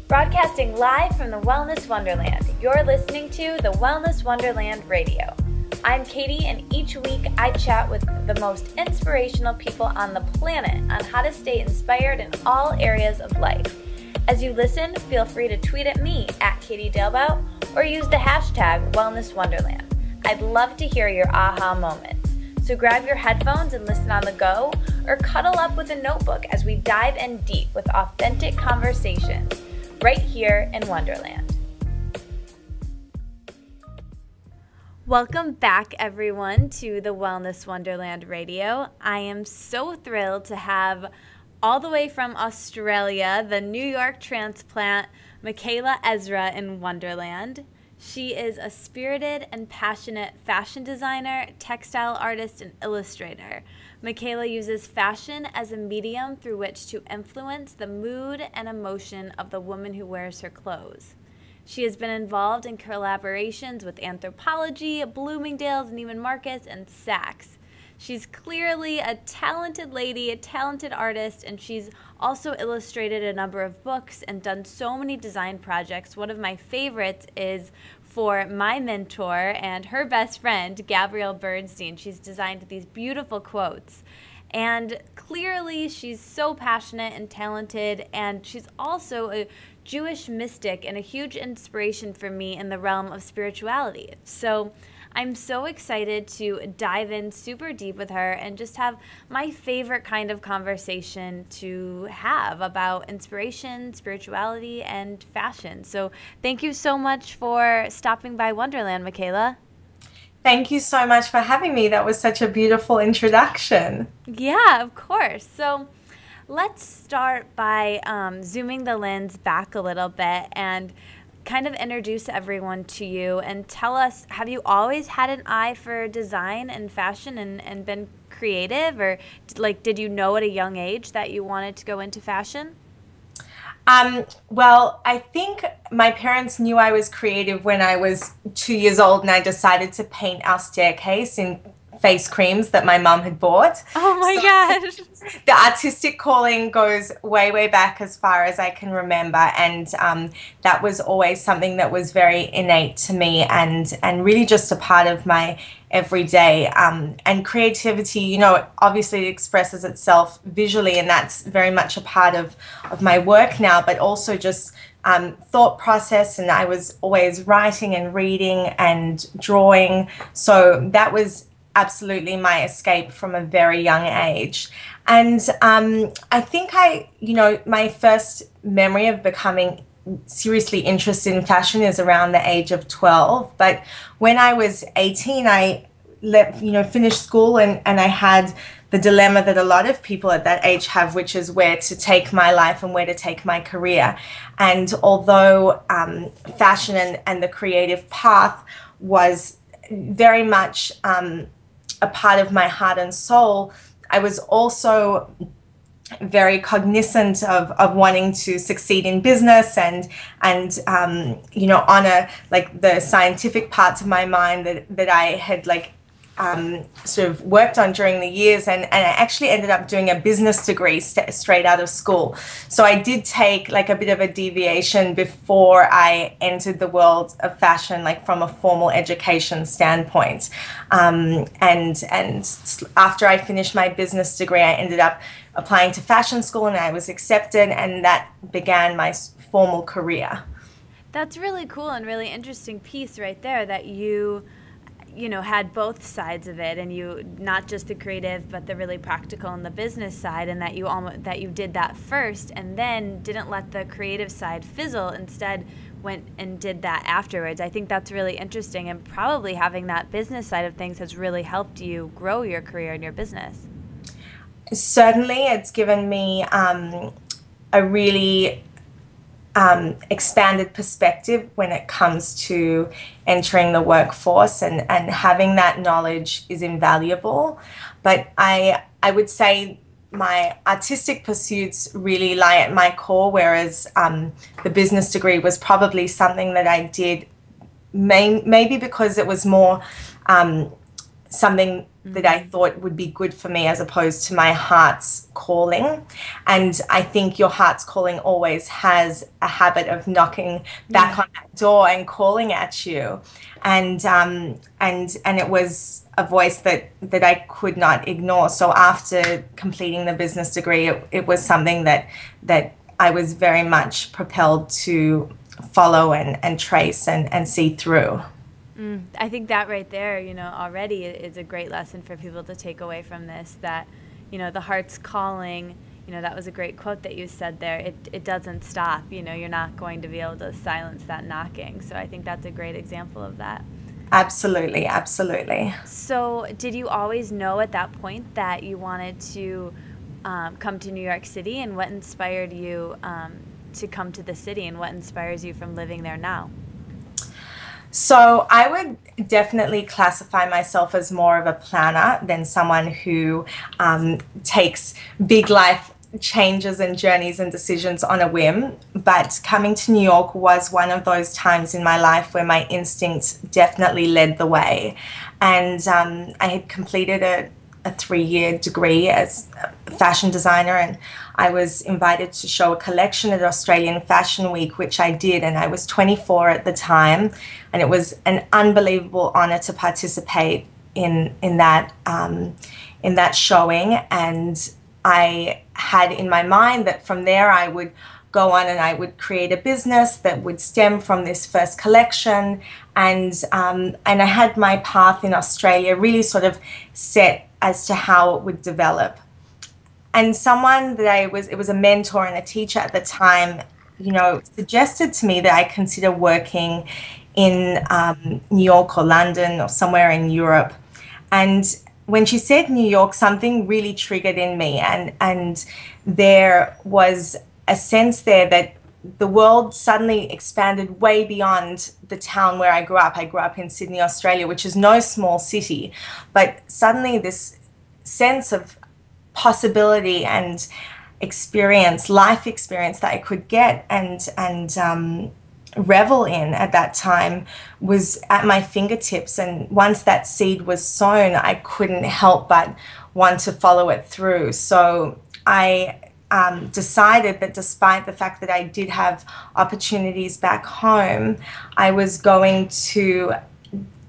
Broadcasting live from the Wellness Wonderland, you're listening to the Wellness Wonderland Radio. I'm Katie, and each week I chat with the most inspirational people on the planet on how to stay inspired in all areas of life. As you listen, feel free to tweet at me at Katie Dalebout or use the hashtag Wellness Wonderland. I'd love to hear your aha moments. So grab your headphones and listen on the go, or cuddle up with a notebook as we dive in deep with authentic conversations right here in Wonderland. Welcome back, everyone, to the Wellness Wonderland Radio. I am so thrilled to have, all the way from Australia, the New York transplant, Micaela Ezra in Wonderland. She is a spirited and passionate fashion designer, textile artist, and illustrator. Micaela uses fashion as a medium through which to influence the mood and emotion of the woman who wears her clothes. She has been involved in collaborations with Anthropologie, Bloomingdale's, Neiman Marcus, and Saks. She's clearly a talented lady, a talented artist, and she's also illustrated a number of books and done so many design projects. One of my favorites is for my mentor and her best friend, Gabrielle Bernstein. She's designed these beautiful quotes. And clearly she's so passionate and talented, and she's also a Jewish mystic and a huge inspiration for me in the realm of spirituality. So I'm so excited to dive in super deep with her and just have my favorite kind of conversation to have about inspiration, spirituality, and fashion. So thank you so much for stopping by Wonderland, Micaela. Thank you so much for having me. That was such a beautiful introduction. Yeah, of course. So let's start by zooming the lens back a little bit and kind of introduce everyone to you and tell us, have you always had an eye for design and fashion and been creative, or did you know at a young age that you wanted to go into fashion? Well, I think my parents knew I was creative when I was 2 years old, and I decided to paint our staircase in face creams that my mum had bought. Oh my gosh. The artistic calling goes way, way back as far as I can remember, and that was always something that was very innate to me and really just a part of my everyday. And creativity, you know, obviously expresses itself visually, and that's very much a part of my work now, but also just thought process, and I was always writing and reading and drawing. So that was absolutely my escape from a very young age. And I think my first memory of becoming seriously interested in fashion is around the age of 12. But when I was 18, I finished school, and I had the dilemma that a lot of people at that age have, which is where to take my life and where to take my career. And although fashion and the creative path was very much a part of my heart and soul, I was also very cognizant of wanting to succeed in business and honor the scientific parts of my mind that I had sort of worked on during the years, and I actually ended up doing a business degree straight out of school. So I did take a bit of a deviation before I entered the world of fashion, from a formal education standpoint. And after I finished my business degree, I ended up applying to fashion school, and I was accepted, and that began my formal career. That's really cool and really interesting piece right there, that you had both sides of it, and you, not just the creative, but the really practical and the business side, and that you did that first and then didn't let the creative side fizzle, instead went and did that afterwards. I think that's really interesting, and probably having that business side of things has really helped you grow your career and your business. Certainly, it's given me a really expanded perspective when it comes to entering the workforce, and having that knowledge is invaluable. But I would say my artistic pursuits really lie at my core, whereas the business degree was probably something that I did maybe because it was more something that I thought would be good for me as opposed to my heart's calling. And I think your heart's calling always has a habit of knocking back on that door and calling at you. And it was a voice that I could not ignore. So after completing the business degree, it was something that I was very much propelled to follow and trace and see through. I think that right there, already is a great lesson for people to take away from this, that, the heart's calling, that was a great quote that you said there. It doesn't stop, you're not going to be able to silence that knocking. So I think that's a great example of that. Absolutely, absolutely. So did you always know at that point that you wanted to come to New York City, and what inspired you to come to the city, and what inspires you from living there now? So I would definitely classify myself as more of a planner than someone who takes big life changes and journeys and decisions on a whim. But coming to New York was one of those times in my life where my instincts definitely led the way. And I had completed a 3-year degree as a fashion designer, and I was invited to show a collection at Australian Fashion Week, which I did, and I was 24 at the time, and it was an unbelievable honor to participate in that showing. And I had in my mind that from there I would go on and I would create a business that would stem from this first collection, and I had my path in Australia really sort of set as to how it would develop. And someone that it was a mentor and a teacher at the time, suggested to me that I consider working in New York or London or somewhere in Europe. And when she said New York, something really triggered in me, and there was a sense there that the world suddenly expanded way beyond the town where I grew up. I grew up in Sydney, Australia, which is no small city, but suddenly this sense of possibility and experience, life experience that I could get and revel in at that time was at my fingertips. And once that seed was sown, I couldn't help but want to follow it through. So I decided that despite the fact that I did have opportunities back home, I was going to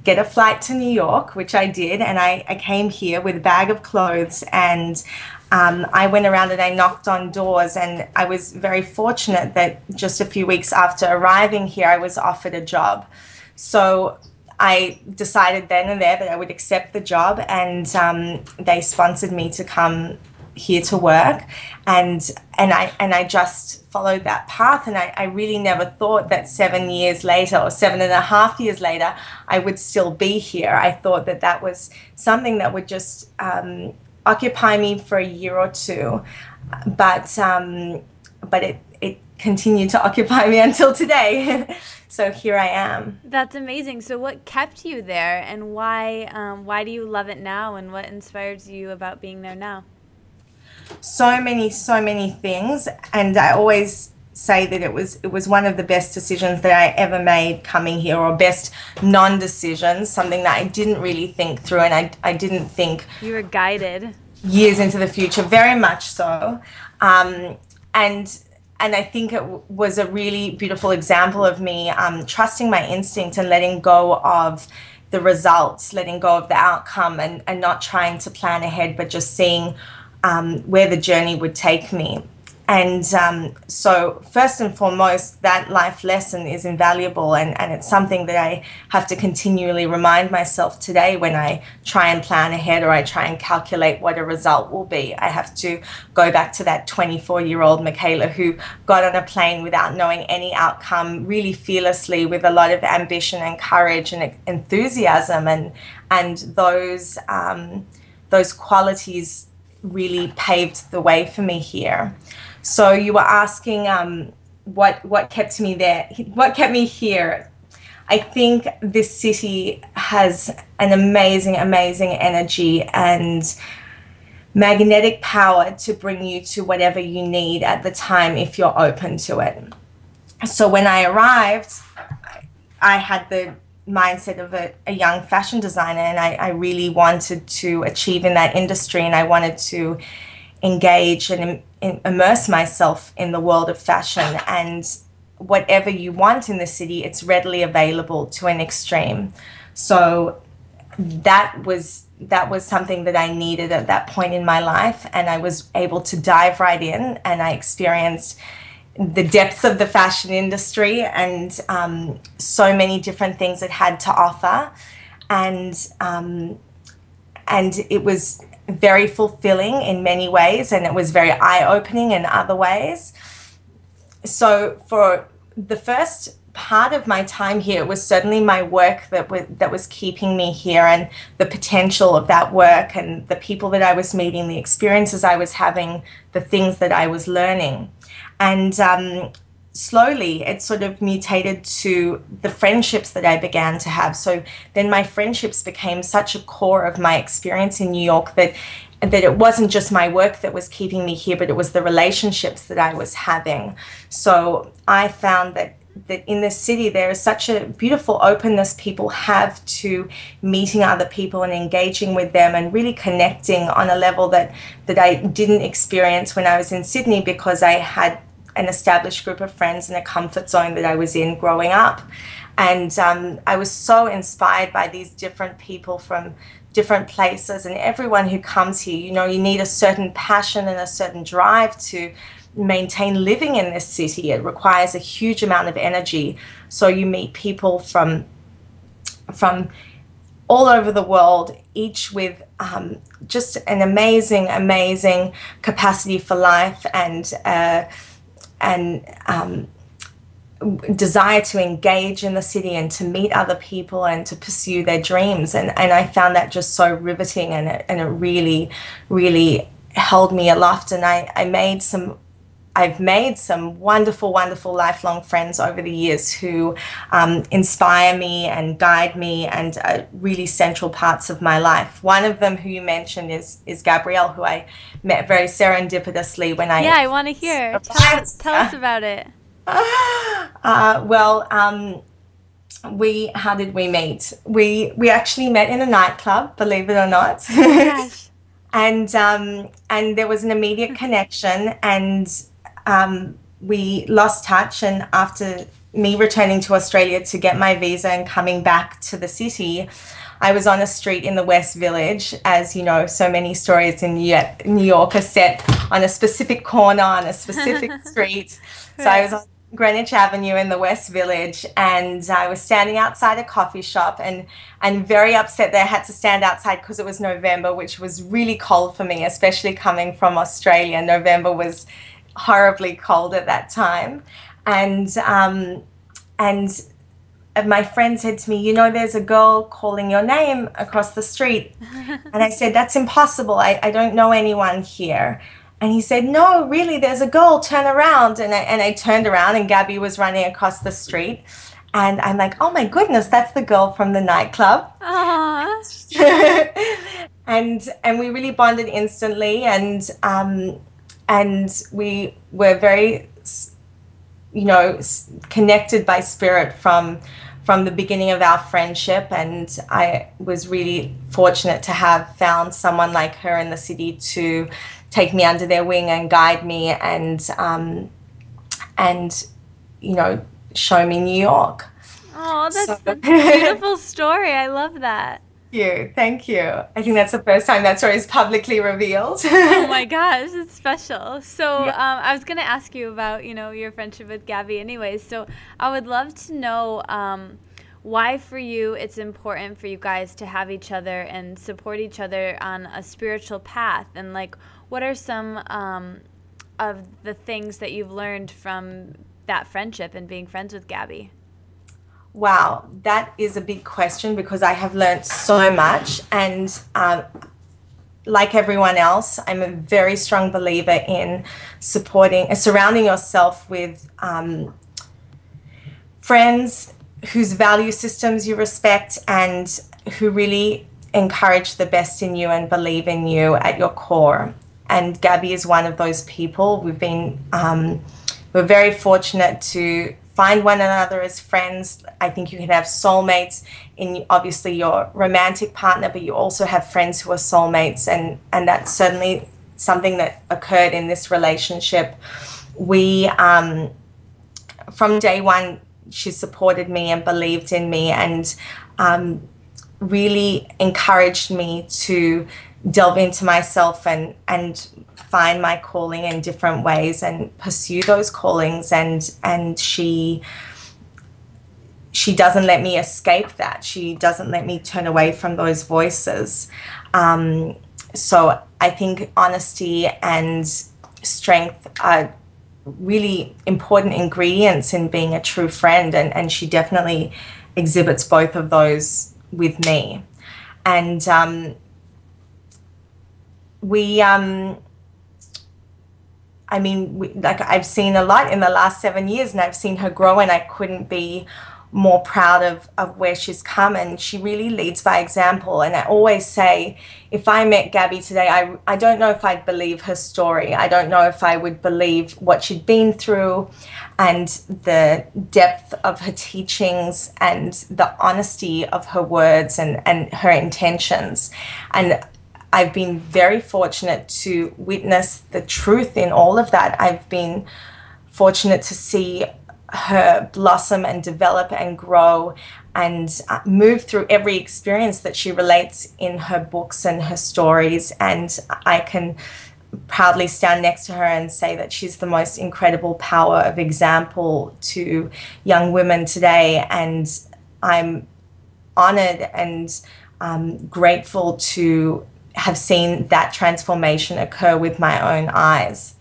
get a flight to New York, which I did, and I came here with a bag of clothes, and I went around and I knocked on doors, and I was very fortunate that just a few weeks after arriving here, I was offered a job. So I decided then and there that I would accept the job, and they sponsored me to come here to work, and I just followed that path, and I really never thought that 7 years later or 7.5 years later I would still be here. I thought that that was something that would just occupy me for a year or two, but it continued to occupy me until today. So here I am. That's amazing. So what kept you there, and why do you love it now, and what inspires you about being there now? So many things, and I always say that it was one of the best decisions that I ever made coming here, or best non-decisions, something that I didn't really think through, and I didn't think. You were guided. Years into the future, very much so. And I think it was a really beautiful example of me trusting my instinct and letting go of the results, letting go of the outcome, and not trying to plan ahead, but just seeing where the journey would take me. And so first and foremost, that life lesson is invaluable, and it's something that I have to continually remind myself today when I try and plan ahead, or I try and calculate what a result will be. I have to go back to that 24-year-old Micaela who got on a plane without knowing any outcome, really fearlessly, with a lot of ambition and courage and enthusiasm, and those qualities really paved the way for me here. So you were asking what kept me there, what kept me here. I think this city has an amazing energy and magnetic power to bring you to whatever you need at the time if you're open to it. So when I arrived, I had the mindset of a young fashion designer, and I really wanted to achieve in that industry, and I wanted to engage and immerse myself in the world of fashion. And whatever you want in the city, it's readily available to an extreme. So that was something that I needed at that point in my life, and I was able to dive right in, and I experienced the depths of the fashion industry and so many different things it had to offer, and it was very fulfilling in many ways, and it was very eye-opening in other ways. So for the first part of my time here, it was certainly my work that was keeping me here, and the potential of that work, and the people that I was meeting, the experiences I was having, the things that I was learning. And slowly it sort of mutated to the friendships that I began to have. So then my friendships became such a core of my experience in New York that it wasn't just my work that was keeping me here, but it was the relationships that I was having. So I found that in this city there is such a beautiful openness people have to meeting other people and engaging with them and really connecting on a level that I didn't experience when I was in Sydney, because I had an established group of friends in a comfort zone that I was in growing up. And I was so inspired by these different people from different places, and everyone who comes here, you know, you need a certain passion and a certain drive to maintain living in this city. It requires a huge amount of energy. So you meet people from all over the world, each with just an amazing capacity for life and desire to engage in the city and to meet other people and to pursue their dreams. And I found that just so riveting, and it really, really held me aloft. And I've made some wonderful lifelong friends over the years who inspire me and guide me and are really central parts of my life. One of them, who you mentioned, is Gabrielle, who I met very serendipitously when I want to hear. Tell us about it. How did we meet? We actually met in a nightclub, believe it or not. Yes. And there was an immediate connection, and we lost touch. And after me returning to Australia to get my visa and coming back to the city, I was on a street in the West Village. As you know, so many stories in New York are set on a specific corner, on a specific street. Right. So I was on Greenwich Avenue in the West Village, and I was standing outside a coffee shop and very upset that I had to stand outside because it was November, which was really cold for me, especially coming from Australia. November was horribly cold at that time. And my friend said to me, you know, there's a girl calling your name across the street. And I said, that's impossible. I don't know anyone here. And he said, no, really, there's a girl, turn around. And I turned around, and Gabby was running across the street. And I'm like, oh my goodness, that's the girl from the nightclub. And we really bonded instantly. And we were very, you know, connected by spirit from the beginning of our friendship. And I was really fortunate to have found someone like her in the city to take me under their wing and guide me and you know, show me New York. Oh, that's a beautiful story. I love that. Thank you. I think that's the first time that story is publicly revealed. Oh my gosh, it's special. So I was going to ask you about, you know, your friendship with Gabby anyways. So I would love to know why for you it's important for you guys to have each other and support each other on a spiritual path, and like what are some of the things that you've learned from that friendship and being friends with Gabby? Wow, that is a big question, because I have learned so much. And like everyone else, I'm a very strong believer in surrounding yourself with friends whose value systems you respect and who really encourage the best in you and believe in you at your core. And Gabby is one of those people. We're very fortunate to find one another as friends. I think you can have soulmates in obviously your romantic partner, but you also have friends who are soulmates, and that's certainly something that occurred in this relationship. We from day one, she supported me and believed in me, and really encouraged me to delve into myself and find my calling in different ways and pursue those callings. And she doesn't let me escape that. She doesn't let me turn away from those voices. So I think honesty and strength are really important ingredients in being a true friend, and she definitely exhibits both of those with me. And I've seen a lot in the last 7 years, and I've seen her grow, and I couldn't be more proud of where she's come. And she really leads by example. And I always say, if I met Gabby today, I don't know if I'd believe her story. I don't know if I would believe what she'd been through, and the depth of her teachings, and the honesty of her words, and her intentions. And I've been very fortunate to witness the truth in all of that. I've been fortunate to see her blossom and develop and grow and move through every experience that she relates in her books and her stories. And I can proudly stand next to her and say that she's the most incredible power of example to young women today. And I'm honored and grateful to have seen that transformation occur with my own eyes.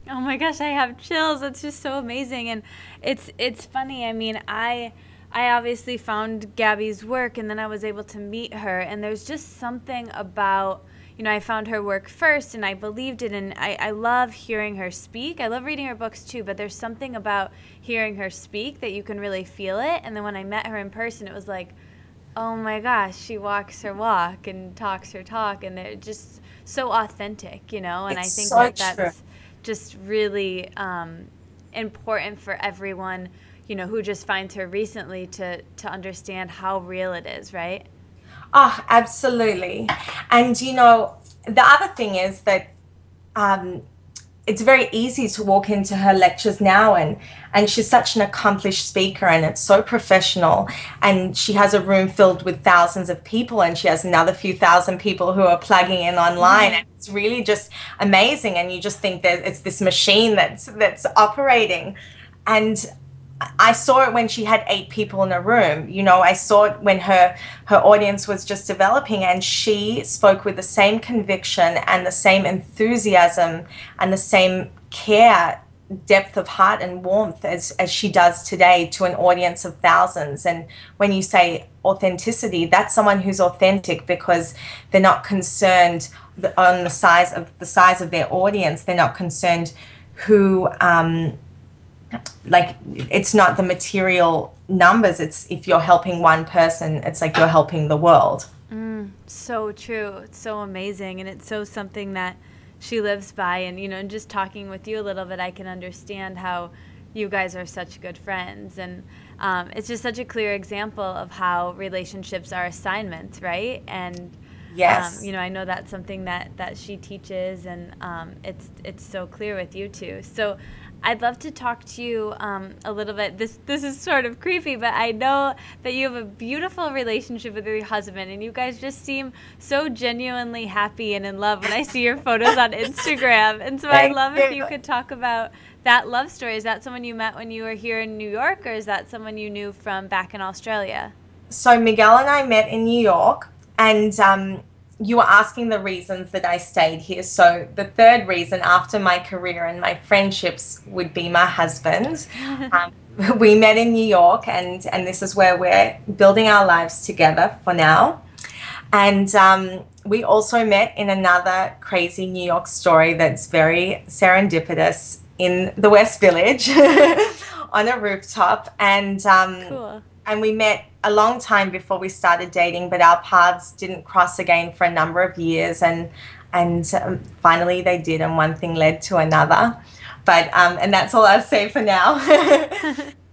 Oh my gosh, I have chills. That's just so amazing. And it's funny. I mean, I obviously found Gabby's work, and then I was able to meet her, and there's just something about, I found her work first and I believed it, and I love hearing her speak. I love reading her books too, but there's something about hearing her speak that you can really feel it. And then when I met her in person, it was like, oh my gosh, she walks her walk and talks her talk, and they're just so authentic, and I think so that's true. Just really important for everyone, who just finds her recently to understand how real it is, right? Oh, absolutely. And, the other thing is that it's very easy to walk into her lectures now, and she's such an accomplished speaker, and it's so professional, and she has a room filled with thousands of people, and she has another few thousand people who are plugging in online. And it's really just amazing, and you just think that it's this machine that's operating. And I saw it when she had 8 people in a room. I saw it when her audience was just developing, and she spoke with the same conviction and the same enthusiasm and the same care, depth of heart and warmth as she does today to an audience of thousands. And when you say authenticity, that's someone who's authentic because they're not concerned on the size of their audience. They're not concerned who it's not the material numbers. It's if you're helping one person, it's like you're helping the world. So true. It's so amazing. And it's so something that she lives by. And, and just talking with you a little bit, I can understand how you guys are such good friends. And it's just such a clear example of how relationships are assignments, right? And yes, I know that's something that she teaches, and it's so clear with you too. So I'd love to talk to you a little bit. This is sort of creepy, but I know that you have a beautiful relationship with your husband, and you guys just seem so genuinely happy and in love when I see your photos on Instagram. And so I'd love if you could talk about that love story. Is that someone you met when you were here in New York, or is that someone you knew from back in Australia? So Miguel and I met in New York, and you were asking the reasons that I stayed here. So the third reason after my career and my friendships would be my husband. We met in New York, and this is where we're building our lives together for now. And we also met in another crazy New York story that's very serendipitous in the West Village on a rooftop. And Cool. And we met a long time before we started dating, but our paths didn't cross again for a number of years, and finally they did, and one thing led to another. But and that's all I'll say for now.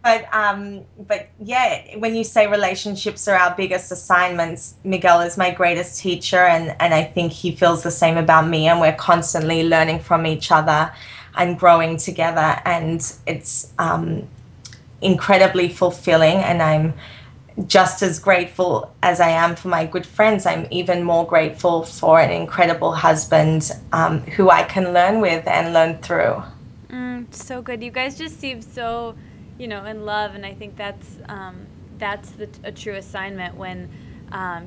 But yeah, when you say relationships are our biggest assignments, Miguel is my greatest teacher, and I think he feels the same about me, and we're constantly learning from each other and growing together, and it's incredibly fulfilling, and I'm just as grateful as I am for my good friends. I'm even more grateful for an incredible husband who I can learn with and learn through. So good. You guys just seem so, in love, and I think that's a true assignment when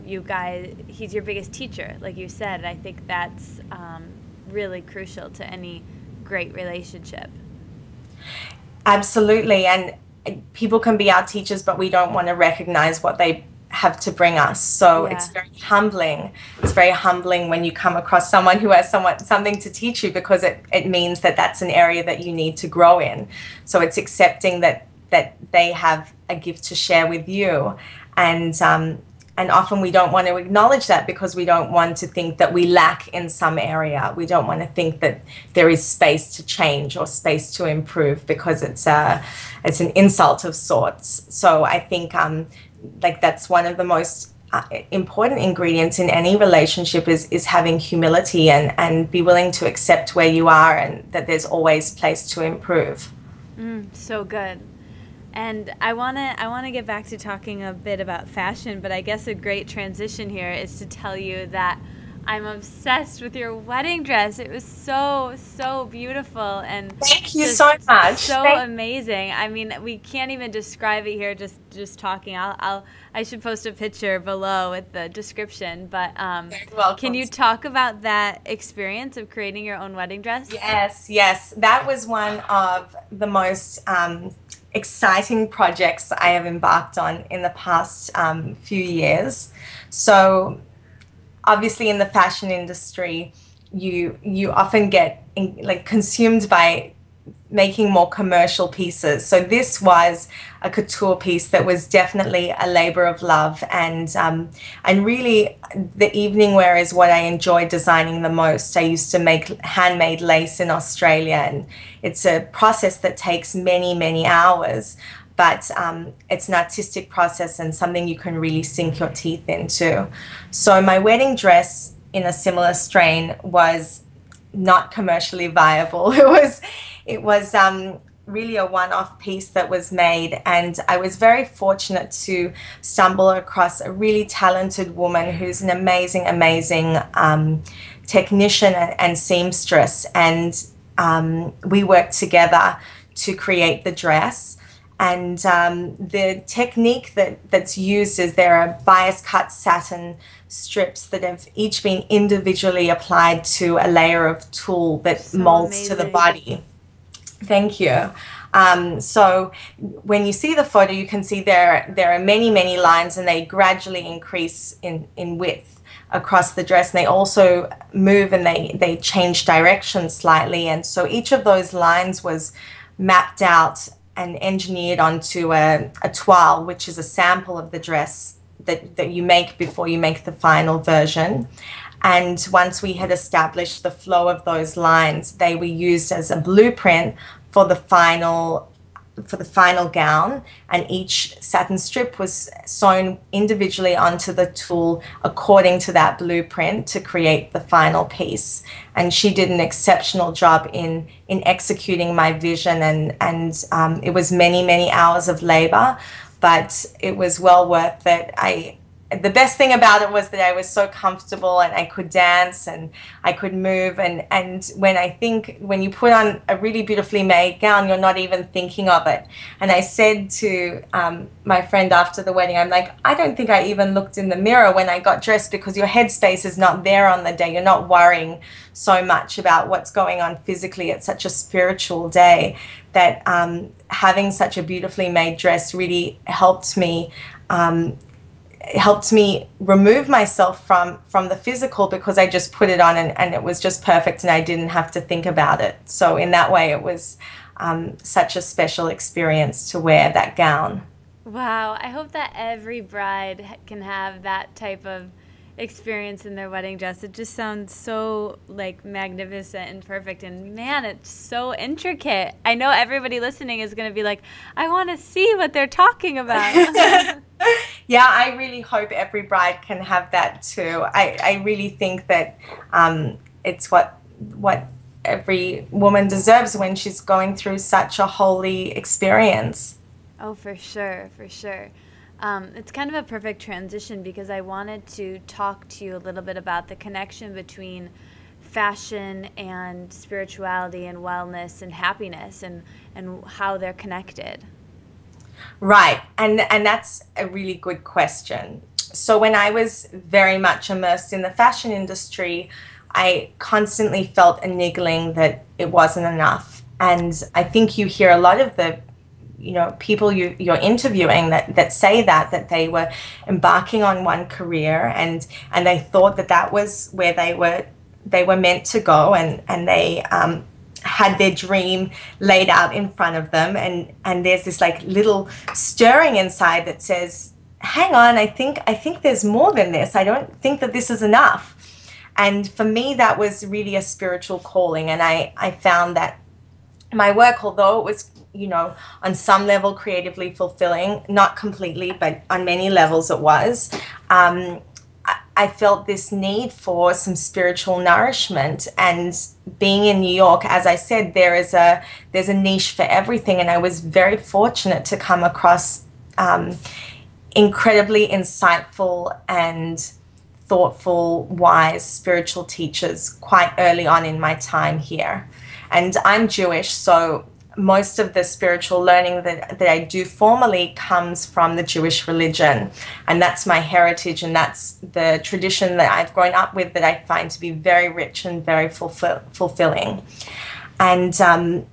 you guys. He's your biggest teacher, like you said. I think that's really crucial to any great relationship. Absolutely, and people can be our teachers, but we don't want to recognize what they have to bring us. So Yeah. it's very humbling. It's very humbling when you come across someone who has something to teach you, because it means that that's an area that you need to grow in. So it's accepting that they have a gift to share with you, and often we don't want to acknowledge that because we don't want to think that we lack in some area. We don't want to think that there is space to change or space to improve, because it's an insult of sorts. So I think like that's one of the most important ingredients in any relationship is having humility and be willing to accept where you are and that there's always place to improve. So good. And I wanna get back to talking a bit about fashion, but I guess a great transition here is to tell you that I'm obsessed with your wedding dress. It was so beautiful and thank you so much. So amazing. I mean, we can't even describe it here just talking. I should post a picture below with the description. But can you talk about that experience of creating your own wedding dress? Yes. That was one of the most exciting projects I have embarked on in the past few years. So obviously in the fashion industry, you often get consumed by making more commercial pieces. So this was a couture piece that was definitely a labor of love, and really the evening wear is what I enjoy designing the most. I used to make handmade lace in Australia, and it's a process that takes many hours, but it's an artistic process and something you can really sink your teeth into. So my wedding dress, in a similar strain, was not commercially viable. It was really a one-off piece that was made, and I was very fortunate to stumble across a really talented woman who's an amazing technician and seamstress, and we worked together to create the dress. And the technique that's used is there are bias cut satin strips that have each been individually applied to a layer of tulle that molds to the body. Thank you. So when you see the photo, you can see there are many lines, and they gradually increase in width across the dress, and they also move and they change direction slightly. And so each of those lines was mapped out and engineered onto a toile, which is a sample of the dress that you make before you make the final version. And once we had established the flow of those lines, they were used as a blueprint for the final gown, and each satin strip was sewn individually onto the tulle according to that blueprint to create the final piece. And she did an exceptional job in executing my vision, and it was many hours of labor, but it was well worth it. The best thing about it was that I was so comfortable, and I could dance and I could move, and when you put on a really beautifully made gown, you're not even thinking of it. And I said to my friend after the wedding, I'm like, I don't think I even looked in the mirror when I got dressed, because your headspace is not there on the day. You're not worrying so much about what's going on physically. It's such a spiritual day that having such a beautifully made dress really helped me remove myself from the physical, because I just put it on and it was just perfect, and I didn't have to think about it. So in that way, it was such a special experience to wear that gown. Wow, I hope that every bride can have that type of experience in their wedding dress. It just sounds so like magnificent and perfect, and man, it's so intricate. I know everybody listening is going to be like, I want to see what they're talking about. Yeah, I really hope every bride can have that too. I really think that it's what every woman deserves when she's going through such a holy experience. Oh, for sure, for sure. It's kind of a perfect transition because I wanted to talk to you a little bit about the connection between fashion and spirituality and wellness and happiness, and how they're connected. Right, and that's a really good question. So when I was very much immersed in the fashion industry, I constantly felt a niggling that it wasn't enough. And I think you hear a lot of the people you're interviewing that say that they were embarking on one career, and they thought that was where they were meant to go, and they had their dream laid out in front of them, and there's this like little stirring inside that says, hang on, I think there's more than this. I don't think that this is enough. And for me, that was really a spiritual calling, and I found that my work, although it was on some level creatively fulfilling, not completely, but on many levels it was, I felt this need for some spiritual nourishment. And being in New York, as I said, there's a niche for everything, and I was very fortunate to come across incredibly insightful and thoughtful, wise spiritual teachers quite early on in my time here. And I'm Jewish, so most of the spiritual learning that I do formally comes from the Jewish religion, and that's my heritage, and that's the tradition that I've grown up with, that I find to be very rich and very fulfilling. And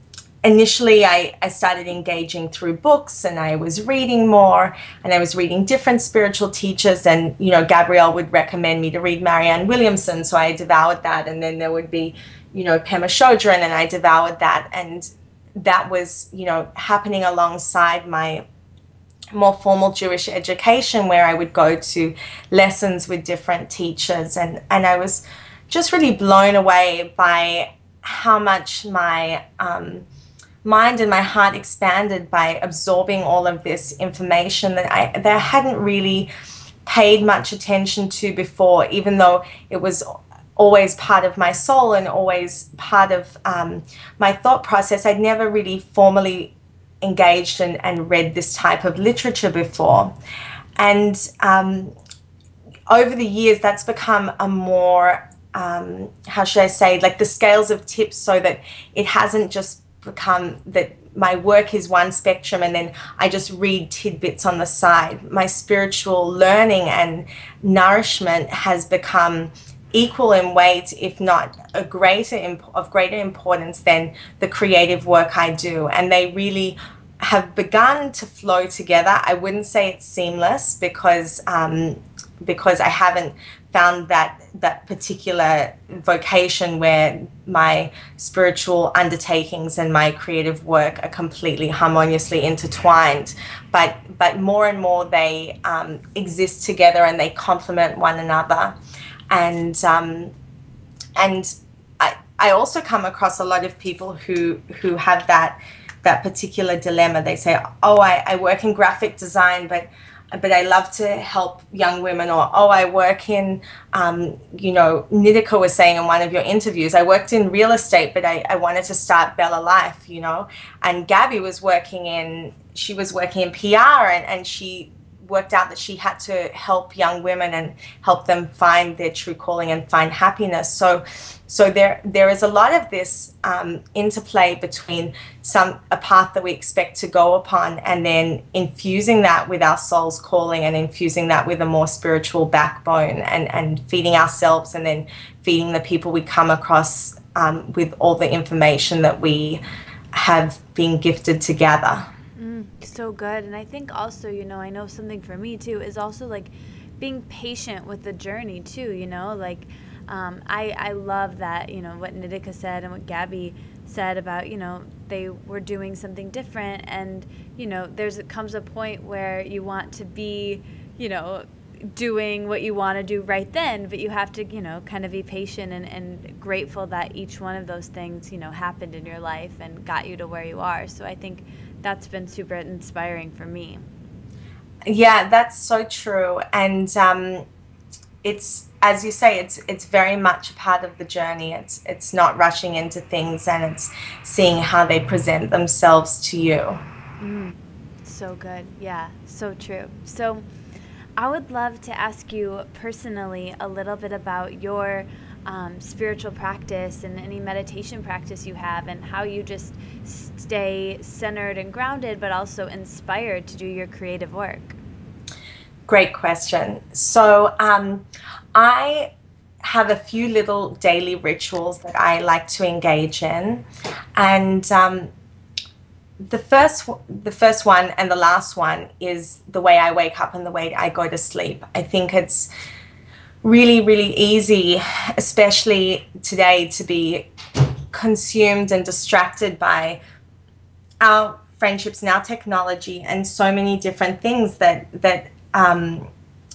initially I started engaging through books, and I was reading more, and I was reading different spiritual teachers, and Gabrielle would recommend me to read Marianne Williamson, so I devoured that. And then there would be Pema Chodron, and I devoured that. And that was, happening alongside my more formal Jewish education, where I would go to lessons with different teachers. And I was just really blown away by how much my mind and my heart expanded by absorbing all of this information that I hadn't really paid much attention to before, even though it was always part of my soul and always part of my thought process. I'd never really formally engaged and read this type of literature before. And over the years, that's become a more, how should I say, like the scales of tips, so that it hasn't just become that my work is one spectrum and then I just read tidbits on the side. My spiritual learning and nourishment has become equal in weight, if not of greater importance than the creative work I do. And they really have begun to flow together. I wouldn't say it's seamless because I haven't found that particular vocation where my spiritual undertakings and my creative work are completely harmoniously intertwined. But more and more they exist together, and they complement one another. And I also come across a lot of people who have that particular dilemma. They say, oh, I work in graphic design, but I love to help young women. Or, oh, I work in, Nitika was saying in one of your interviews, I worked in real estate, but I wanted to start Bella Life, And Gabby was working in PR, and she worked out that she had to help young women and help them find their true calling and find happiness. So there is a lot of this interplay between a path that we expect to go upon, and then infusing that with our soul's calling, and infusing that with a more spiritual backbone, and feeding ourselves, and then feeding the people we come across with all the information that we have been gifted to gather. So good. And I think also, I know something for me too is also like being patient with the journey too, like I love that, what Nitika said and what Gabby said about, they were doing something different, and, comes a point where you want to be, doing what you want to do right then, but you have to, you know, kind of be patient and grateful that each one of those things, you know, happened in your life and got you to where you are. So I think that's been super inspiring for me. Yeah, that's so true. And it's, as you say, it's very much a part of the journey. It's not rushing into things, and it's seeing how they present themselves to you. So good. Yeah, so true. So I would love to ask you personally a little bit about your spiritual practice and any meditation practice you have, and how you just stay centered and grounded, but also inspired to do your creative work. Great question. So I have a few little daily rituals that I like to engage in, and the first one and the last one is the way I wake up and the way I go to sleep. I think it's really, really easy, especially today, to be consumed and distracted by our friendships and our technology and so many different things that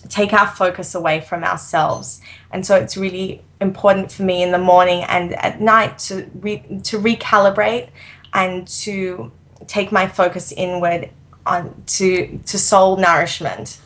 take our focus away from ourselves. And so it's really important for me in the morning and at night to recalibrate and to take my focus inward on to soul nourishment.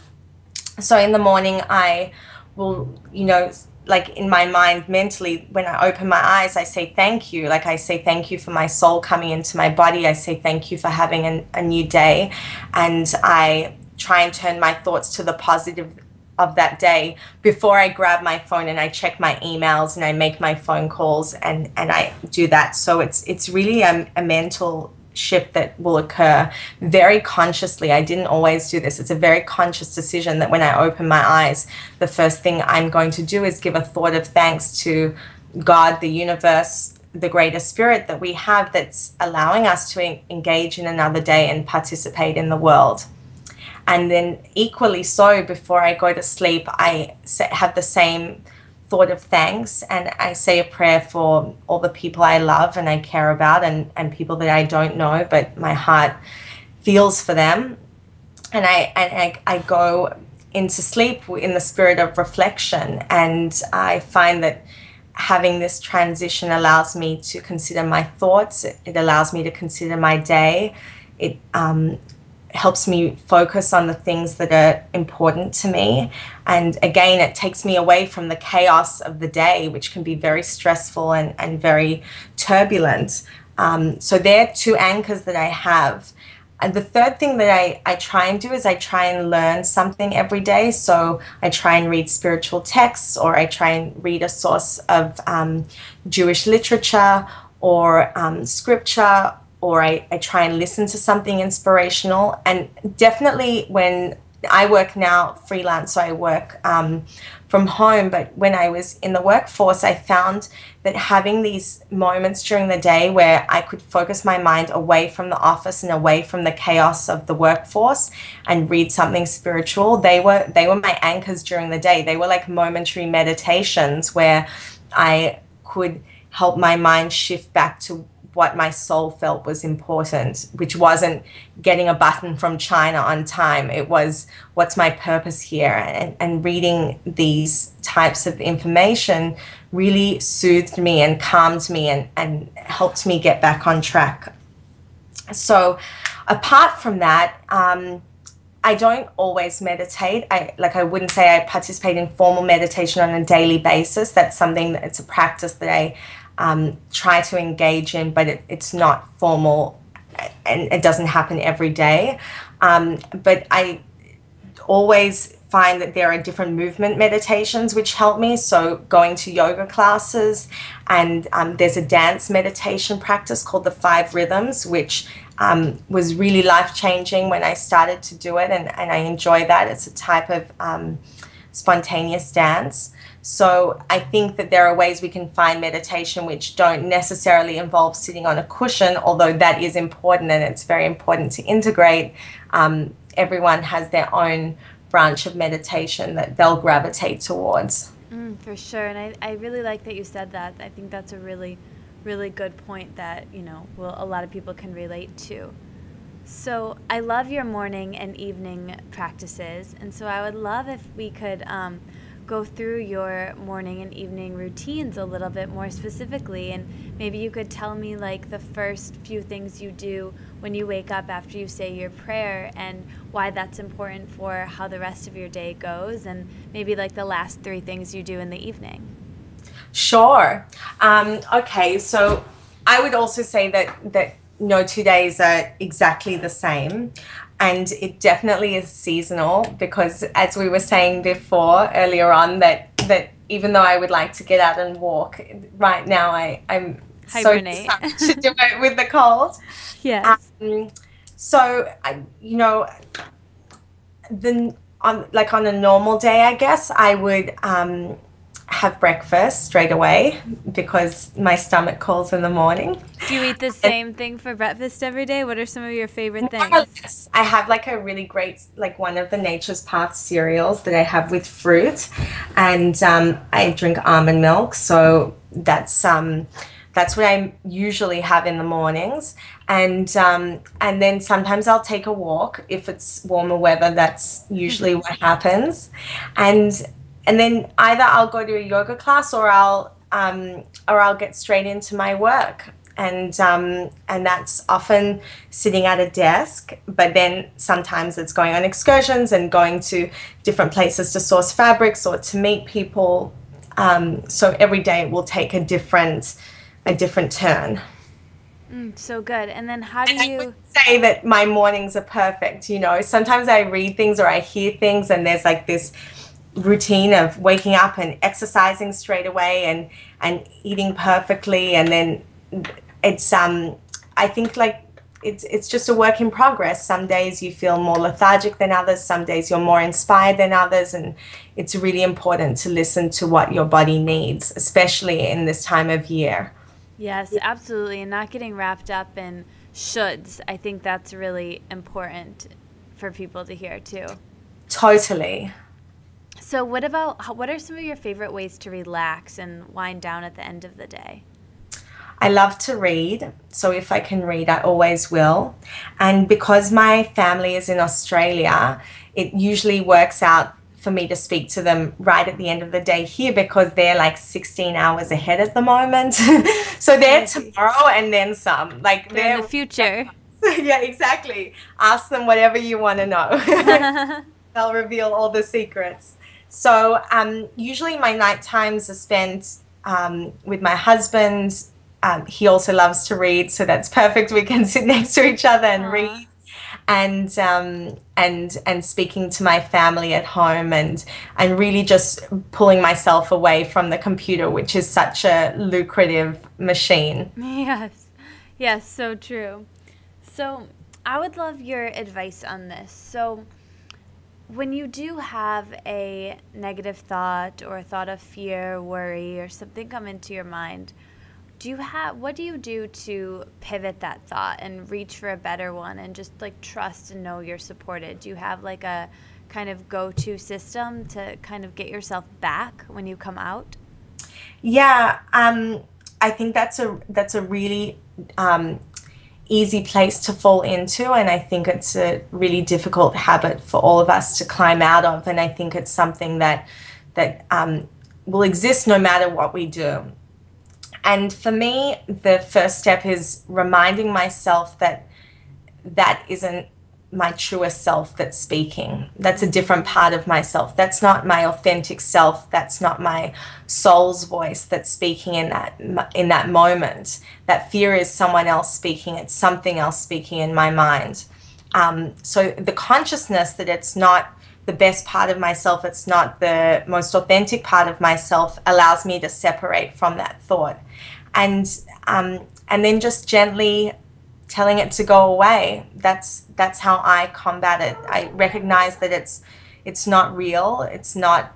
So in the morning, I will, you know, like in my mind, mentally, when I open my eyes, I say thank you. Like I say thank you for my soul coming into my body. I say thank you for having a new day. And I try and turn my thoughts to the positive of that day before I grab my phone and I check my emails and I make my phone calls and I do that. So it's really a mental shift that will occur very consciously. I didn't always do this. It's a very conscious decision that when I open my eyes, the first thing I'm going to do is give a thought of thanks to God, the universe, the greater spirit that we have that's allowing us to engage in another day and participate in the world. And then equally so, before I go to sleep, I have the same thought of thanks, and I say a prayer for all the people I love and I care about, and people that I don't know, but my heart feels for them. And I go into sleep in the spirit of reflection, and I find that having this transition allows me to consider my thoughts. It allows me to consider my day. It helps me focus on the things that are important to me. And again, it takes me away from the chaos of the day, which can be very stressful and very turbulent. So they're two anchors that I have. And the third thing that I try and do is I try and learn something every day. So I try and read spiritual texts, or I try and read a source of Jewish literature or scripture, or I try and listen to something inspirational. And definitely when I work now freelance, so I work from home, but when I was in the workforce, I found that having these moments during the day where I could focus my mind away from the office and away from the chaos of the workforce and read something spiritual, they were my anchors during the day. They were like momentary meditations where I could help my mind shift back to what my soul felt was important, which wasn't getting a button from China on time. It was, what's my purpose here? And reading these types of information really soothed me and calmed me and helped me get back on track. So apart from that, I don't always meditate. I wouldn't say I participate in formal meditation on a daily basis. That's something that it's a practice that I try to engage in, but it's not formal and it doesn't happen every day. But I always find that there are different movement meditations which help me. So going to yoga classes, and there's a dance meditation practice called the 5 Rhythms, which was really life-changing when I started to do it, and I enjoy that. It's a type of spontaneous dance. So I think that there are ways we can find meditation which don't necessarily involve sitting on a cushion, although that is important and it's very important to integrate. Everyone has their own branch of meditation that they'll gravitate towards. For sure. And I really like that you said that. I think that's a really, really good point that, you know, a lot of people can relate to. So I love your morning and evening practices, and so I would love if we could go through your morning and evening routines a little bit more specifically, and maybe you could tell me like the first few things you do when you wake up after you say your prayer and why that's important for how the rest of your day goes, and maybe like the last 3 things you do in the evening. Sure. Okay, so I would also say that no 2 days are exactly the same. And it definitely is seasonal because, as we were saying before earlier on, that even though I would like to get out and walk, right now I'm hibernate. So to do it with the cold. Yes. So on a normal day, I guess I would have breakfast straight away because my stomach calls in the morning. Do you eat the same thing for breakfast every day? What are some of your favorite things? Yes. I have like a really great, like one of the Nature's Path cereals that I have with fruit, and I drink almond milk. So that's what I usually have in the mornings, and then sometimes I'll take a walk if it's warmer weather. That's usually what happens, and then either I'll go to a yoga class or I'll get straight into my work, and that's often sitting at a desk. But then sometimes it's going on excursions and going to different places to source fabrics or to meet people. So every day will take a different turn. So good. And then how do you... I would say that my mornings are perfect. Sometimes I read things or I hear things and there's like this routine of waking up and exercising straight away and eating perfectly, and then it's I think like it's just a work in progress. Some days you feel more lethargic than others, some days you're more inspired than others, and it's really important to listen to what your body needs, especially in this time of year. Yes, absolutely, and not getting wrapped up in shoulds. I think that's really important for people to hear too. Totally. So what are some of your favorite ways to relax and wind down at the end of the day? I love to read, so if I can read, I always will. And because my family is in Australia, it usually works out for me to speak to them right at the end of the day here because they're like 16 hours ahead at the moment. So they're tomorrow and then some. Like they're in the future. Yeah, exactly. Ask them whatever you want to know. They'll reveal all the secrets. So usually my night times are spent with my husband. He also loves to read, so that's perfect. We can sit next to each other and read, and speaking to my family at home, and really just pulling myself away from the computer, which is such a lucrative machine. Yes, so true. So I would love your advice on this. So when you do have a negative thought or a thought of fear, worry, or something come into your mind, what do you do to pivot that thought and reach for a better one and just like trust and know you're supported? Do you have like a kind of go-to system to kind of get yourself back when you come out? Yeah, I think that's a really easy place to fall into, and I think it's a really difficult habit for all of us to climb out of, and I think it's something that will exist no matter what we do. And for me, the first step is reminding myself that isn't my truest self that's speaking. That's a different part of myself. That's not my authentic self. That's not my soul's voice that's speaking in that moment. That fear is someone else speaking. It's something else speaking in my mind. So the consciousness that it's not the best part of myself, it's not the most authentic part of myself, allows me to separate from that thought. And then just gently telling it to go away. That's how I combat it. I recognize that it's not real. It's not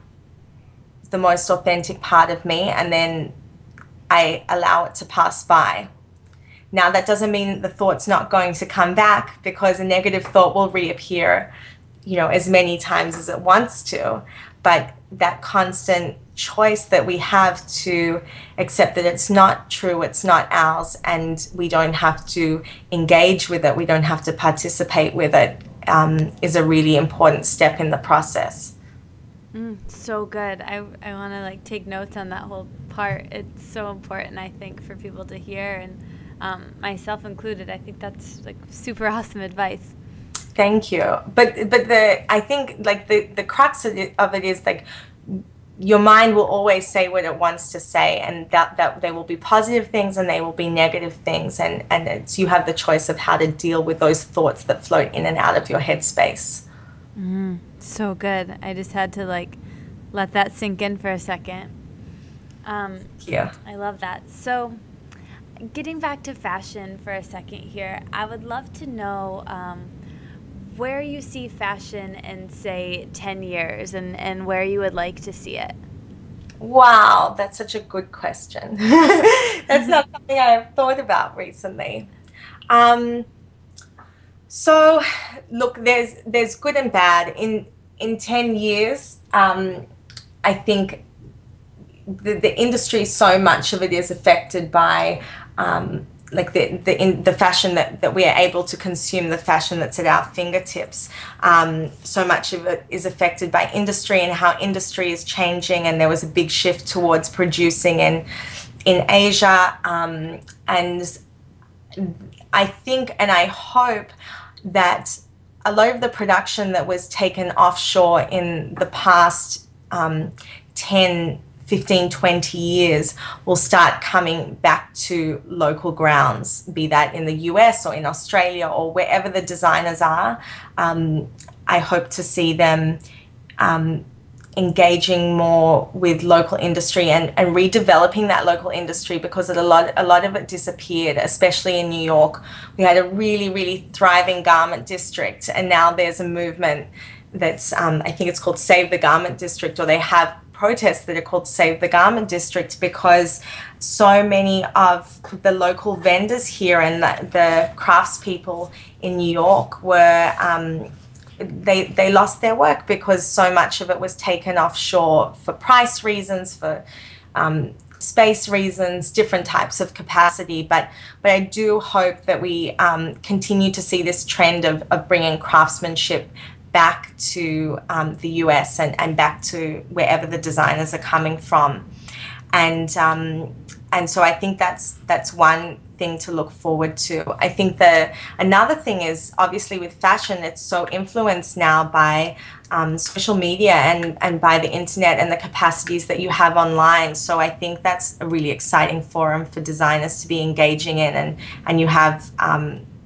the most authentic part of me, and then I allow it to pass by. Now that doesn't mean that the thought's not going to come back, because a negative thought will reappear, as many times as it wants to. but that constant choice that we have to accept that it's not true, it's not ours, and we don't have to engage with it, we don't have to participate with it, is a really important step in the process. So good. I want to like take notes on that whole part. It's so important, I think, for people to hear, and myself included. I think that's like super awesome advice. Thank you. But I think like the crux of it is like your mind will always say what it wants to say, and that there will be positive things and there will be negative things, and it's, you have the choice of how to deal with those thoughts that float in and out of your headspace. So good. I just had to like let that sink in for a second. Yeah. I love that. So getting back to fashion for a second here, I would love to know where you see fashion in, say, 10 years and where you would like to see it. Wow, that's such a good question. That's not something I have thought about recently. So, look, there's good and bad. In 10 years, I think the industry, so much of it is affected by like the fashion that we are able to consume, the fashion that's at our fingertips. So much of it is affected by industry and how industry is changing, and there was a big shift towards producing in Asia, and I think and I hope that a lot of the production that was taken offshore in the past 10, 15, 20 years will start coming back to local grounds, be that in the US or in Australia or wherever the designers are. I hope to see them engaging more with local industry and redeveloping that local industry, because a lot of it disappeared, especially in New York. We had a really, really thriving garment district, and now there's a movement that's, I think it's called Save the Garment District, or they have protests that are called Save the Garment District, because so many of the local vendors here and the craftspeople in New York were they lost their work because so much of it was taken offshore for price reasons, for space reasons, different types of capacity. But I do hope that we continue to see this trend of bringing craftsmanship back to the US and back to wherever the designers are coming from. And so I think that's one thing to look forward to. I think another thing is, obviously with fashion, it's so influenced now by social media and by the internet and the capacities that you have online. So I think that's a really exciting forum for designers to be engaging in, and you have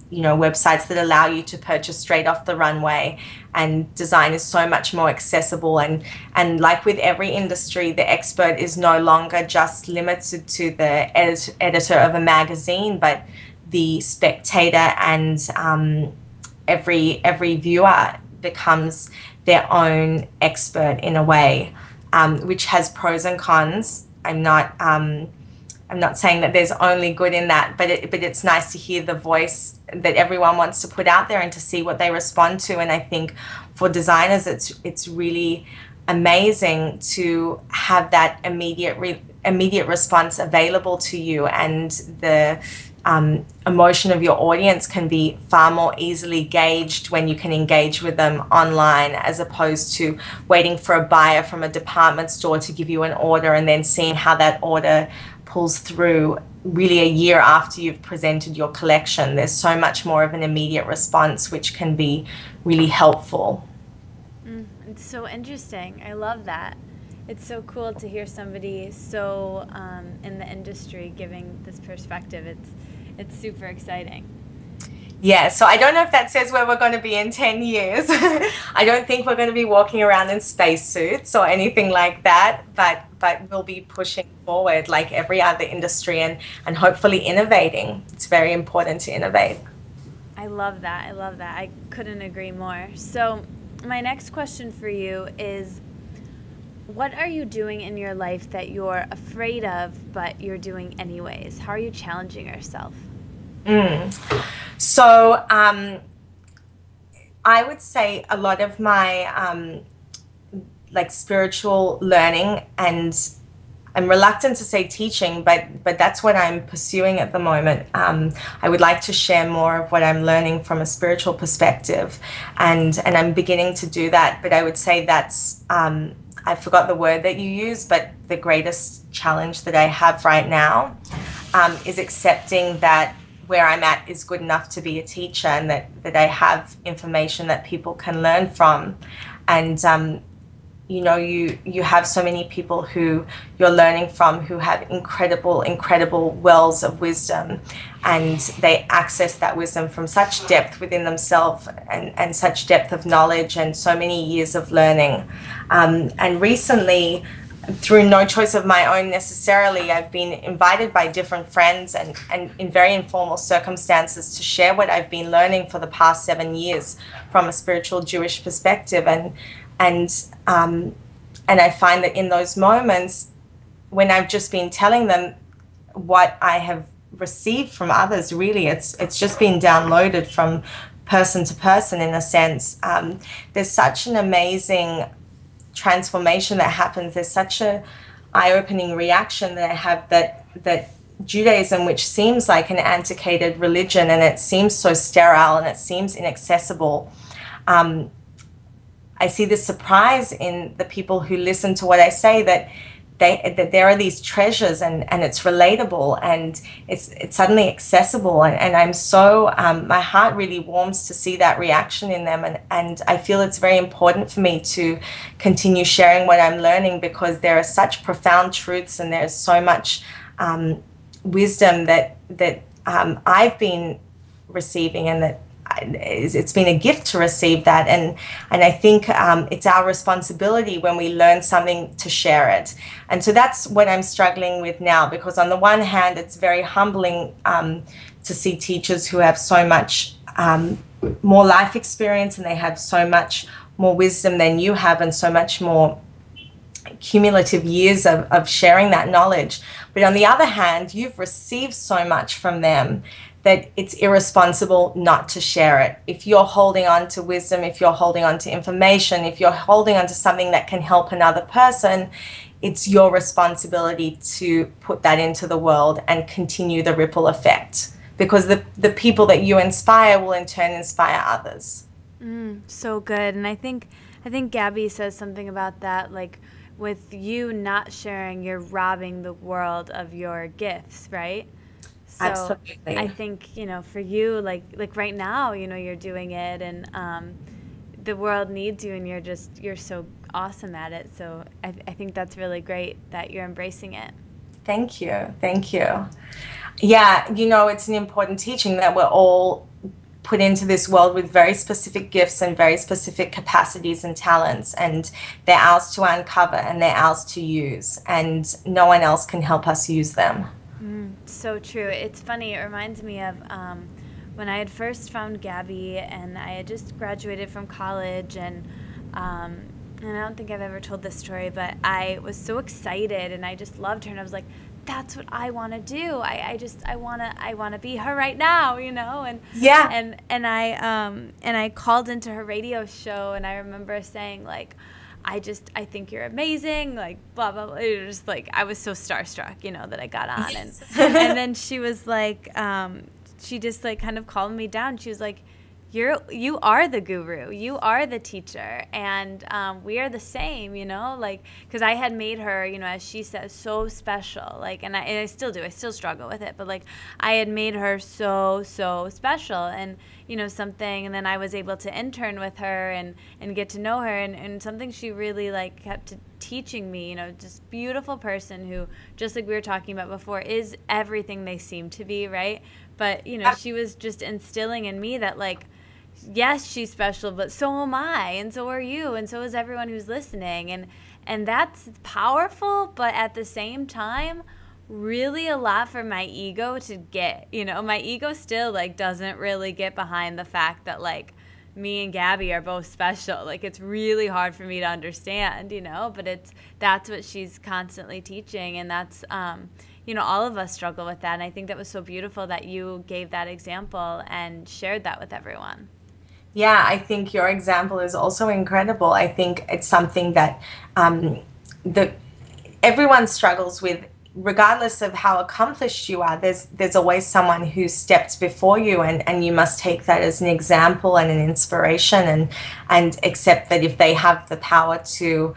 websites that allow you to purchase straight off the runway, and design is so much more accessible, and like with every industry, the expert is no longer just limited to the editor of a magazine, but the spectator, and every viewer becomes their own expert in a way, which has pros and cons. I'm not saying that there's only good in that, but it's nice to hear the voice that everyone wants to put out there and to see what they respond to. And I think for designers, it's really amazing to have that immediate response available to you, and the emotion of your audience can be far more easily gauged when you can engage with them online, as opposed to waiting for a buyer from a department store to give you an order and then seeing how that order pulls through really a year after you've presented your collection. There's so much more of an immediate response, which can be really helpful. It's so interesting. I love that. It's so cool to hear somebody so in the industry giving this perspective. It's super exciting. Yeah, so I don't know if that says where we're going to be in 10 years. I don't think we're going to be walking around in spacesuits or anything like that, but we'll be pushing forward like every other industry, and hopefully innovating. It's very important to innovate. I love that. I couldn't agree more. So my next question for you is, what are you doing in your life that you're afraid of, but you're doing anyways? How are you challenging yourself? So I would say a lot of my like spiritual learning, and I'm reluctant to say teaching, but that's what I'm pursuing at the moment. I would like to share more of what I'm learning from a spiritual perspective, and I'm beginning to do that. But I would say that's I forgot the word that you used, but the greatest challenge that I have right now is accepting that where I'm at is good enough to be a teacher, and that I have information that people can learn from. And you know, you have so many people who you're learning from who have incredible wells of wisdom, and they access that wisdom from such depth within themselves, and such depth of knowledge and so many years of learning. And recently, through no choice of my own necessarily, I've been invited by different friends and in very informal circumstances to share what I've been learning for the past 7 years from a spiritual Jewish perspective. And I find that in those moments when I've just been telling them what I have received from others, really it's just been downloaded from person to person in a sense. There's such an amazing transformation that happens. There's such a eye-opening reaction that I have that Judaism, which seems like an antiquated religion, and it seems so sterile and it seems inaccessible, I see this surprise in the people who listen to what I say, that there are these treasures, and it's relatable, and it's suddenly accessible, and I'm so my heart really warms to see that reaction in them, and I feel it's very important for me to continue sharing what I'm learning, because there are such profound truths, and there's so much wisdom that I've been receiving, and that it's been a gift to receive that, and I think it's our responsibility when we learn something to share it. And so that's what I'm struggling with now, because on the one hand it's very humbling to see teachers who have so much more life experience, and they have so much more wisdom than you have, and so much more cumulative years of sharing that knowledge. But on the other hand, you've received so much from them that it's irresponsible not to share it. If you're holding on to wisdom, if you're holding on to information, if you're holding on to something that can help another person, it's your responsibility to put that into the world and continue the ripple effect, because the people that you inspire will in turn inspire others. So good. And I think Gabby says something about that, like, with you not sharing, you're robbing the world of your gifts, right? So Absolutely. I think, for you, like right now, you're doing it, and the world needs you, and you're so awesome at it. So I think that's really great that you're embracing it. Thank you. Thank you. Yeah, it's an important teaching that we're all put into this world with very specific gifts and very specific capacities and talents, and they're ours to uncover and they're ours to use, and no one else can help us use them. So true. It's funny. It reminds me of when I had first found Gabby, and I had just graduated from college, and I don't think I've ever told this story, but I was so excited, and I just loved her, and I was like, that's what I want to do. I want to be her right now, and yeah. And I called into her radio show, and I remember saying, like, I think you're amazing, like, blah, blah, blah. It was just like, I was so starstruck, that I got on. Yes. And then she was like, she just like kind of calmed me down. She was like, you are the guru, you are the teacher, and we are the same, like, because I had made her, as she says, so special, like, and I still do, I still struggle with it, but like, I had made her so special, and something, and then I was able to intern with her and get to know her, and something she really like kept teaching me, just beautiful person who, just like we were talking about before, is everything they seem to be, right? But she was just instilling in me that, like, yes, she's special, but so am I, and so are you, and so is everyone who's listening, and that's powerful, but at the same time, really a lot for my ego to get. My ego still, like, doesn't really get behind the fact that, like, me and Gabby are both special. Like, it's really hard for me to understand, but that's what she's constantly teaching, and that's all of us struggle with that, and I think that was so beautiful that you gave that example and shared that with everyone. Yeah, I think your example is also incredible. I think it's something that that everyone struggles with, regardless of how accomplished you are. There's always someone who stepped before you, and you must take that as an example and an inspiration, and accept that if they have the power to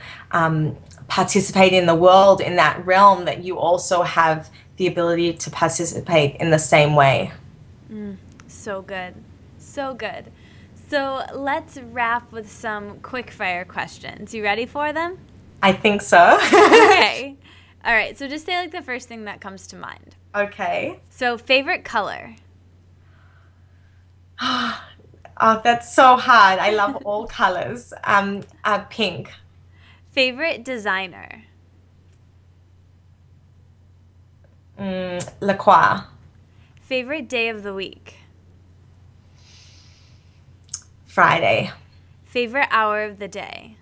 participate in the world in that realm, that you also have the ability to participate in the same way. So good. So good. So let's wrap with some quick fire questions. You ready for them? I think so. Okay. All right. So just say like the first thing that comes to mind. Okay. So favorite color? Oh, that's so hard. I love all colors. Pink. Favorite designer? Lacroix. Favorite day of the week? Friday. Favorite hour of the day?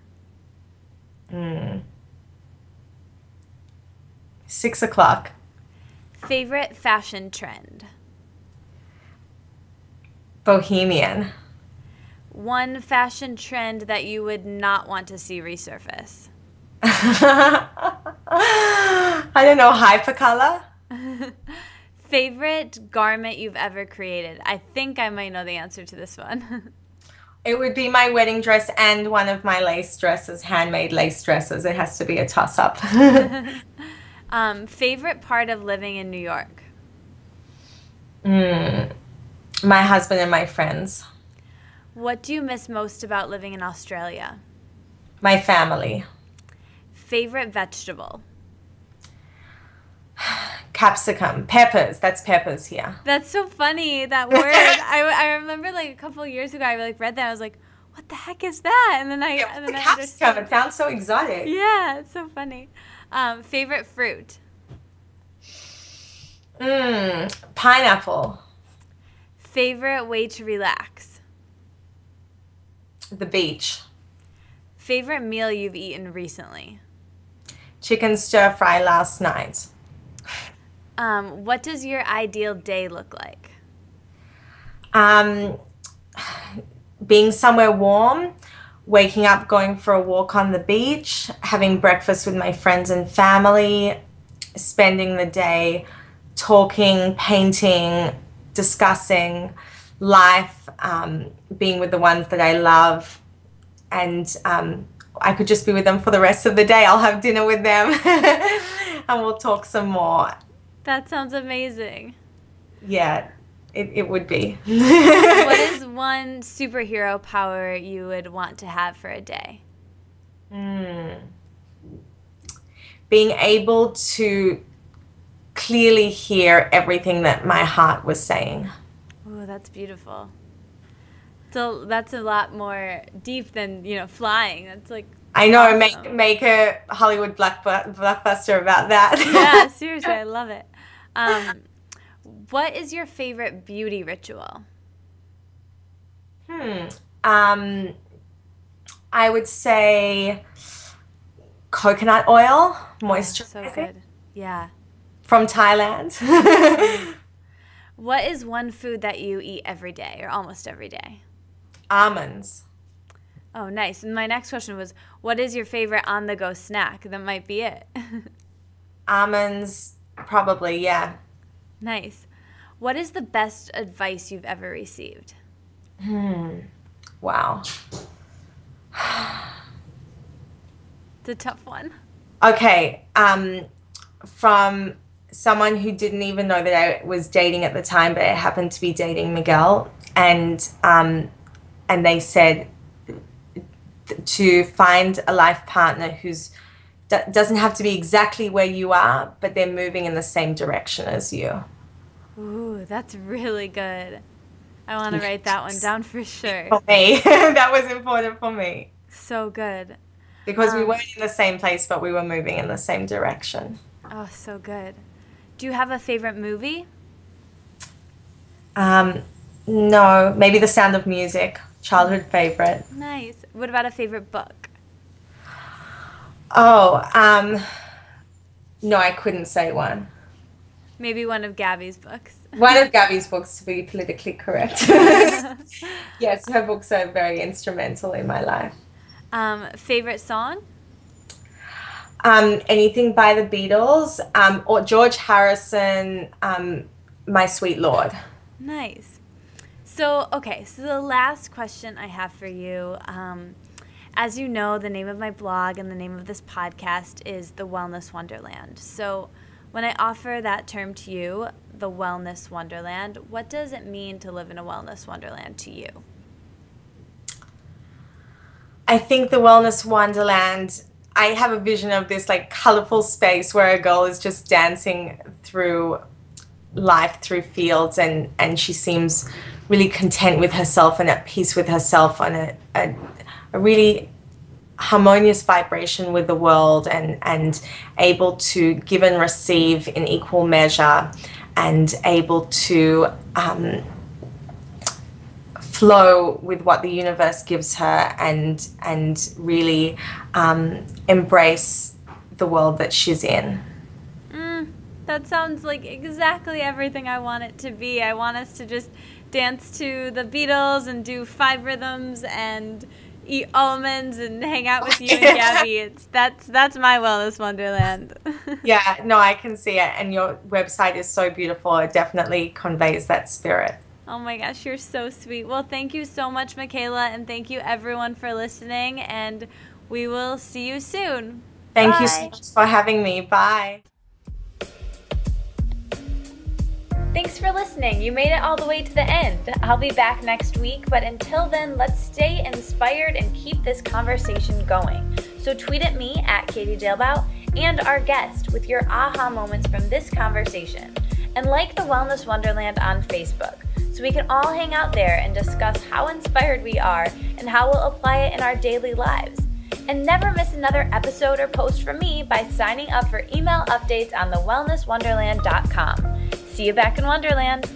6 o'clock. Favorite fashion trend? Bohemian. One fashion trend that you would not want to see resurface? I don't know, hypercolor. Favorite garment you've ever created? I think I might know the answer to this one. It would be my wedding dress and one of my lace dresses, handmade lace dresses. It has to be a toss-up. Favorite part of living in New York? My husband and my friends. What do you miss most about living in Australia? My family. Favorite vegetable? Capsicum. Peppers. That's peppers here. That's so funny, that word. I remember like a couple of years ago I like read that. I was like, what the heck is that? And then I Capsicum. understood. It sounds so exotic. Yeah, it's so funny. Favorite fruit? Pineapple. Favorite way to relax? The beach. Favorite meal you've eaten recently? Chicken stir fry last night. What does your ideal day look like? Being somewhere warm, waking up, going for a walk on the beach, having breakfast with my friends and family, spending the day talking, painting, discussing life, being with the ones that I love, and I could just be with them for the rest of the day. I'll have dinner with them and we'll talk some more. That sounds amazing. Yeah, it would be. What is one superhero power you would want to have for a day? Being able to clearly hear everything that my heart was saying. Oh, that's beautiful. So that's a lot more deep than, flying. That's like I know, awesome. make a Hollywood blockbuster about that. Yeah, seriously, I love it. What is your favorite beauty ritual? I would say coconut oil, moisturizing. So good. Yeah. From Thailand. What is one food that you eat every day or almost every day? Almonds. Oh, nice. And my next question was, what is your favorite on-the-go snack? That might be it. Almonds, probably, yeah. Nice. What is the best advice you've ever received? Wow. It's a tough one. Okay, from someone who didn't even know that I was dating at the time, but I happened to be dating Miguel, and they said to find a life partner who's doesn't have to be exactly where you are, but they're moving in the same direction as you. Ooh, that's really good. I want to write that one down for sure. For me, that was important for me. So good. Because we weren't in the same place, but we were moving in the same direction. Oh, so good. Do you have a favorite movie? No, maybe The Sound of Music, childhood favorite. Nice. What about a favorite book? Oh, no, I couldn't say one. Maybe one of Gabby's books. One of Gabby's books, to be politically correct. Yes, her books are very instrumental in my life. Favorite song? Anything by the Beatles, or George Harrison, My Sweet Lord. Nice. So the last question I have for you, as you know, the name of my blog and the name of this podcast is The Wellness Wonderland. So when I offer that term to you, the Wellness Wonderland, what does it mean to live in a wellness wonderland to you? I think the Wellness Wonderland, I have a vision of this like colorful space where a girl is just dancing through life, through fields, and she seems really content with herself and at peace with herself, on a really harmonious vibration with the world, and able to give and receive in equal measure, and able to flow with what the universe gives her, and really embrace the world that she's in. That sounds like exactly everything I want it to be. I want us to just dance to the Beatles and do 5 rhythms and eat almonds and hang out with you and Gabby. That's my wellness wonderland. Yeah, no, I can see it, and your website is so beautiful. It definitely conveys that spirit. Oh my gosh, you're so sweet. Well, thank you so much, Micaela, and thank you everyone for listening, and we will see you soon. Thank you so much for having me. Bye. Thanks for listening. You made it all the way to the end. I'll be back next week, but until then, let's stay inspired and keep this conversation going. So tweet at me at Katie Dalebout and our guest with your aha moments from this conversation. And like the Wellness Wonderland on Facebook, so we can all hang out there and discuss how inspired we are and how we'll apply it in our daily lives. And never miss another episode or post from me by signing up for email updates on thewellnesswonderland.com. See you back in Wonderland.